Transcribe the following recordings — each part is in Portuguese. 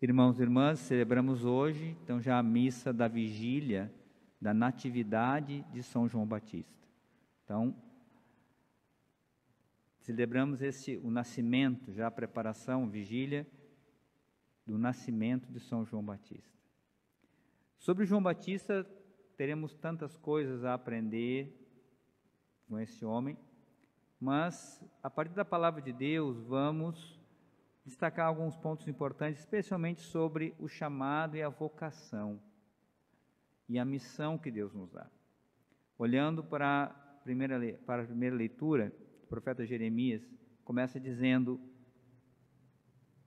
Irmãos e irmãs, celebramos hoje, então, já a missa da vigília da Natividade de São João Batista. Então, celebramos o nascimento, já a preparação, vigília do nascimento de São João Batista. Sobre João Batista, teremos tantas coisas a aprender com esse homem, mas, a partir da palavra de Deus, vamos destacar alguns pontos importantes, especialmente sobre o chamado e a vocação e a missão que Deus nos dá. Olhando para a primeira leitura, o profeta Jeremias começa dizendo: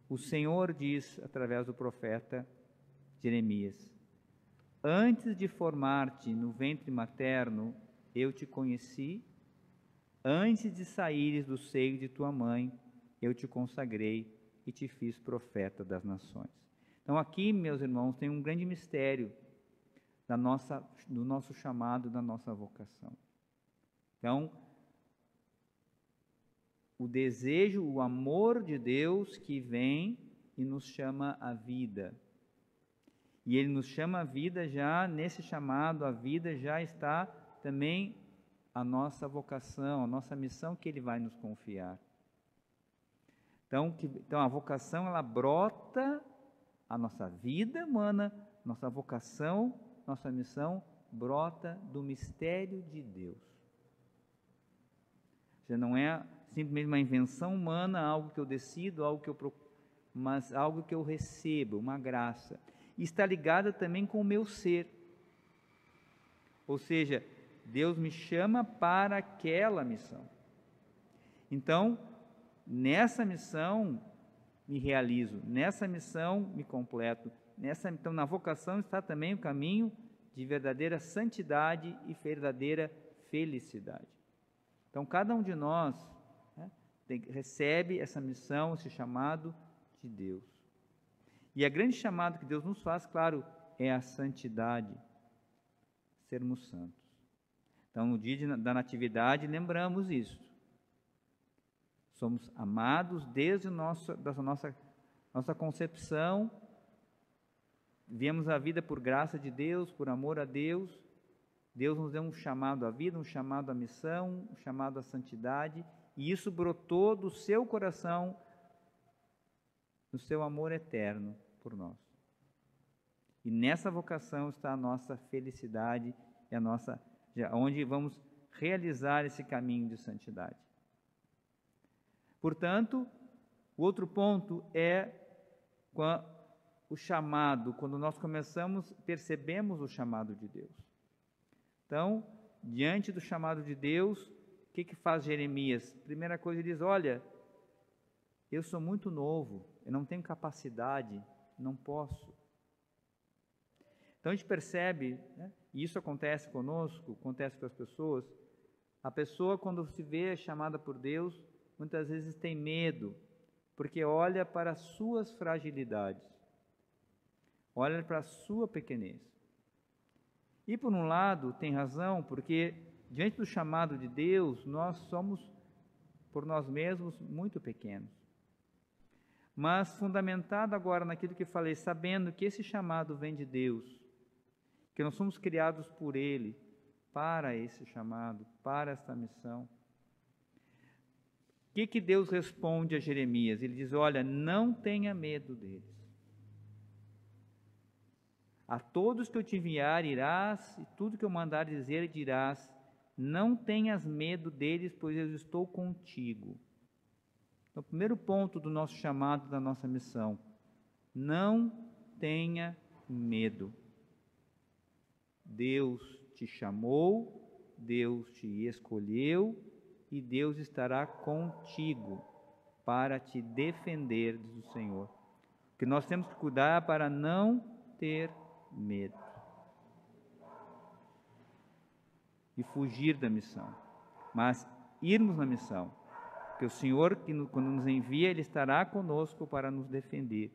o Senhor diz através do profeta Jeremias: antes de formar-te no ventre materno, eu te conheci, antes de saíres do seio de tua mãe, eu te consagrei e te fiz profeta das nações. Então aqui, meus irmãos, tem um grande mistério do nosso chamado, da nossa vocação. Então, o desejo, o amor de Deus que vem e nos chama à vida. E Ele nos chama à vida, já nesse chamado à vida já está também a nossa vocação, a nossa missão que Ele vai nos confiar. Então a vocação, ela brota, a nossa vida humana, nossa vocação, nossa missão, brota do mistério de Deus. Já não é simplesmente uma invenção humana, algo que eu decido, algo que eu procuro, mas algo que eu recebo, uma graça. E está ligada também com o meu ser. Ou seja, Deus me chama para aquela missão. Então, nessa missão me realizo, nessa missão me completo. Então, na vocação está também o caminho de verdadeira santidade e verdadeira felicidade. Então, cada um de nós recebe essa missão, esse chamado de Deus. E a grande chamado que Deus nos faz, claro, é a santidade, sermos santos. Então, no dia da Natividade, lembramos isso. Somos amados desde da nossa concepção, vivemos a vida por graça de Deus, por amor a Deus. Deus nos deu um chamado à vida, um chamado à missão, um chamado à santidade, e isso brotou do seu coração, do seu amor eterno por nós. E nessa vocação está a nossa felicidade e onde vamos realizar esse caminho de santidade. Portanto, o outro ponto é o chamado, quando nós percebemos o chamado de Deus. Então, diante do chamado de Deus, o que faz Jeremias? Primeira coisa, ele diz: olha, eu sou muito novo, eu não tenho capacidade, não posso. Então a gente percebe, e isso acontece conosco, acontece com as pessoas, a pessoa, quando se vê chamada por Deus, muitas vezes tem medo, porque olha para as suas fragilidades, olha para a sua pequenez. E por um lado tem razão, porque diante do chamado de Deus, nós somos, por nós mesmos, muito pequenos. Mas fundamentado agora naquilo que falei, sabendo que esse chamado vem de Deus, que nós somos criados por Ele, para esse chamado, para esta missão. O que Deus responde a Jeremias? Ele diz: olha, não tenha medo deles. A todos que eu te enviar irás, e tudo que eu mandar dizer dirás, não tenhas medo deles, pois eu estou contigo. Então, o primeiro ponto do nosso chamado, da nossa missão: não tenha medo. Deus te chamou, Deus te escolheu, e Deus estará contigo para te defender, diz o Senhor. Que nós temos que cuidar para não ter medo e fugir da missão, mas irmos na missão, porque o Senhor, quando nos envia, Ele estará conosco para nos defender.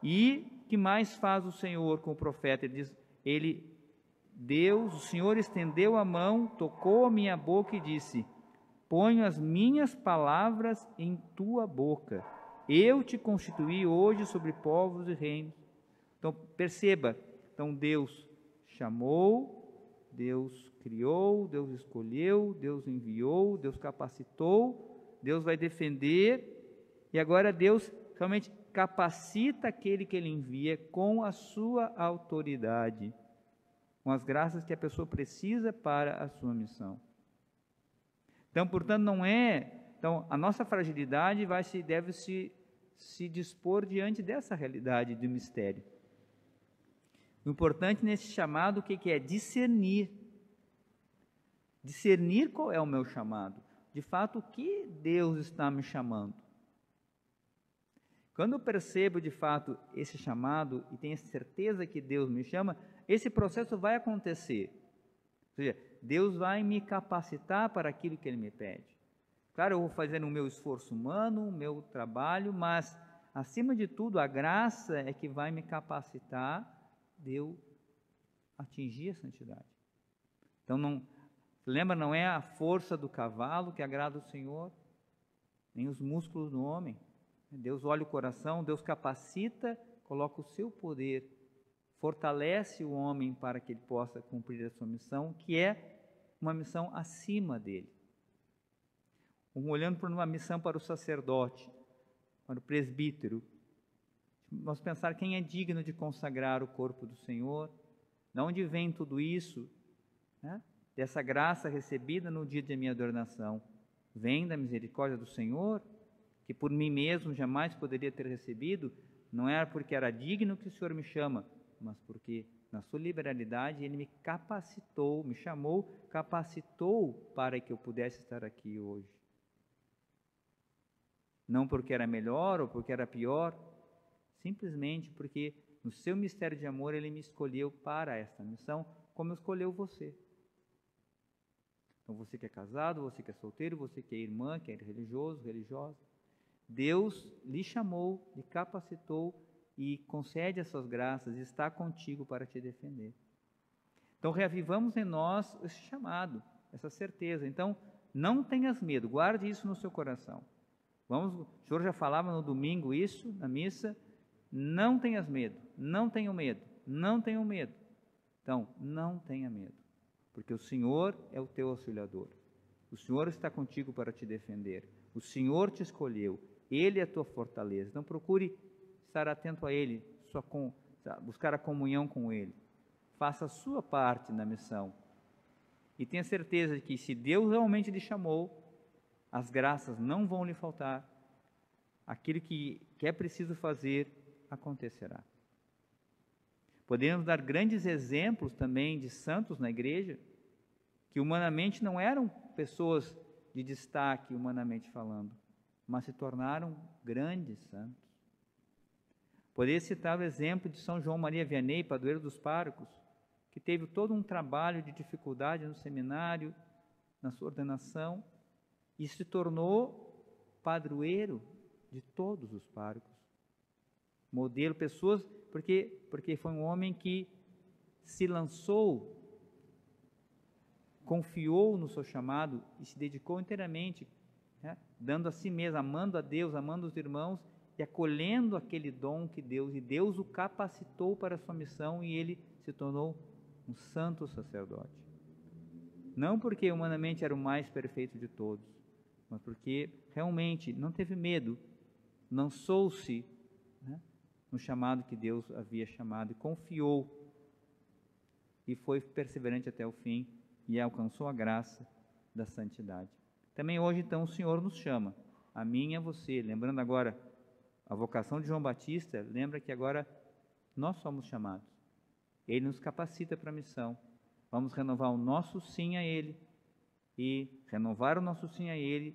E que mais faz o Senhor com o profeta? Ele diz: Deus, o Senhor estendeu a mão, tocou a minha boca e disse: ponho as minhas palavras em tua boca. eu te constituí hoje sobre povos e reinos. Então, perceba, então Deus chamou, Deus criou, Deus escolheu, Deus enviou, Deus capacitou, Deus vai defender, e agora Deus realmente capacita aquele que Ele envia com a sua autoridade, com as graças que a pessoa precisa para a sua missão. Então, portanto, a nossa fragilidade deve se dispor diante dessa realidade do mistério. O importante nesse chamado, o que é? Discernir. Discernir qual é o meu chamado. De fato, o que Deus está me chamando? Quando eu percebo, de fato, esse chamado e tenho certeza que Deus me chama, esse processo vai acontecer. Ou seja, Deus vai me capacitar para aquilo que Ele me pede. Claro, eu vou fazer o meu esforço humano, o meu trabalho, mas, acima de tudo, a graça é que vai me capacitar de eu atingir a santidade. Então, lembra, não é a força do cavalo que agrada o Senhor, nem os músculos do homem. Deus olha o coração, Deus capacita, coloca o seu poder, fortalece o homem para que ele possa cumprir a sua missão, que é uma missão acima dele. Olhando para uma missão para o sacerdote, para o presbítero, nós pensar quem é digno de consagrar o corpo do Senhor, de onde vem tudo isso, né? Dessa graça recebida no dia de minha ordenação, vem da misericórdia do Senhor, que por mim mesmo jamais poderia ter recebido, não era porque era digno que o Senhor me chama, mas porque na sua liberalidade Ele me capacitou, me chamou, capacitou para que eu pudesse estar aqui hoje. Não porque era melhor ou porque era pior, simplesmente porque no seu mistério de amor Ele me escolheu para esta missão, como escolheu você. Então você que é casado, você que é solteiro, você que é irmã, que é religioso, religiosa, Deus lhe chamou, lhe capacitou e concede essas graças e está contigo para te defender. Então reavivamos em nós esse chamado, essa certeza. Então não tenhas medo, guarde isso no seu coração. O Senhor já falava no domingo isso, na missa, não tenhas medo, não tenham medo, não tenham medo. Então, não tenha medo, porque o Senhor é o teu auxiliador. O Senhor está contigo para te defender. O Senhor te escolheu, Ele é a tua fortaleza. Então procure estar atento a Ele, buscar a comunhão com Ele. Faça a sua parte na missão. E tenha certeza de que se Deus realmente lhe chamou, as graças não vão lhe faltar. Aquilo que é preciso fazer, acontecerá. Podemos dar grandes exemplos também de santos na igreja, que humanamente não eram pessoas de destaque, humanamente falando, mas se tornaram grandes santos. Poderia citar o exemplo de São João Maria Vianney, padroeiro dos párocos, que teve todo um trabalho de dificuldade no seminário, na sua ordenação, e se tornou padroeiro de todos os párocos. Modelo, pessoas, porque foi um homem que se lançou, confiou no seu chamado e se dedicou inteiramente, né, dando a si mesmo, amando a Deus, amando os irmãos e acolhendo aquele dom que Deus o capacitou para a sua missão e ele se tornou um santo sacerdote. Não porque humanamente era o mais perfeito de todos, mas porque realmente não teve medo, lançou-se, né, no chamado que Deus havia chamado e confiou e foi perseverante até o fim e alcançou a graça da santidade. Também hoje, então, o Senhor nos chama, a mim e a você. Lembrando agora a vocação de João Batista, lembra que agora nós somos chamados. Ele nos capacita para a missão. Vamos renovar o nosso sim a Ele e renovar o nosso sim a Ele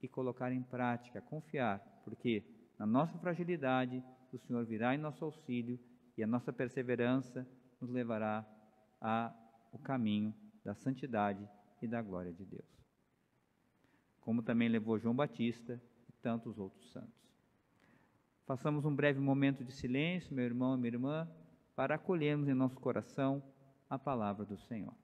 e colocar em prática, confiar, porque na nossa fragilidade o Senhor virá em nosso auxílio e a nossa perseverança nos levará ao caminho da santidade e da glória de Deus. Como também levou João Batista e tantos outros santos. Façamos um breve momento de silêncio, meu irmão e minha irmã, para acolhermos em nosso coração a palavra do Senhor.